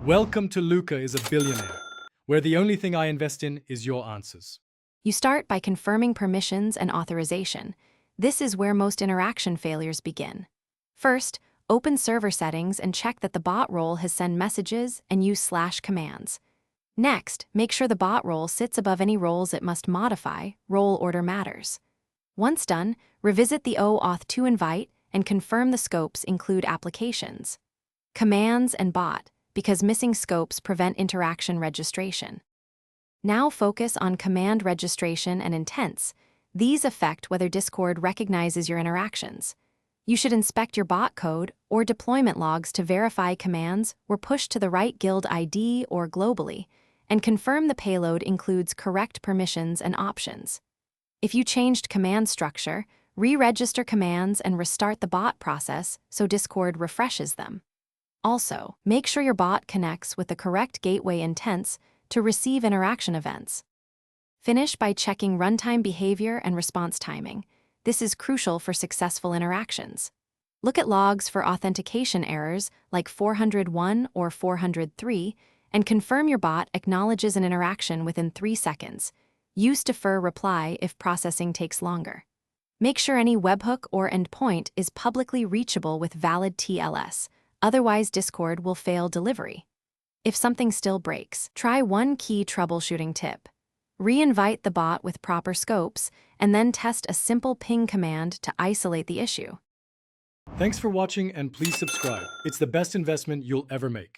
Welcome to Luca is a Billionaire, where the only thing I invest in is your answers. You start by confirming permissions and authorization. This is where most interaction failures begin. First, open server settings and check that the bot role has sent messages and use /commands. Next, make sure the bot role sits above any roles it must modify. Role order matters. Once done, revisit the OAuth 2 invite and confirm the scopes include applications, commands, and bot, because missing scopes prevent interaction registration. Now focus on command registration and intents. These affect whether Discord recognizes your interactions. You should inspect your bot code or deployment logs to verify commands were pushed to the right guild ID or globally, and confirm the payload includes correct permissions and options. If you changed command structure, re-register commands and restart the bot process so Discord refreshes them. Also, make sure your bot connects with the correct gateway intents to receive interaction events. Finish by checking runtime behavior and response timing. This is crucial for successful interactions. Look at logs for authentication errors like 401 or 403 and confirm your bot acknowledges an interaction within 3 seconds. Use defer reply if processing takes longer. Make sure any webhook or endpoint is publicly reachable with valid TLS. Otherwise, Discord will fail delivery. If something still breaks, try one key troubleshooting tip. Re-invite the bot with proper scopes, and then test a simple ping command to isolate the issue. Thanks for watching, and please subscribe. It's the best investment you'll ever make.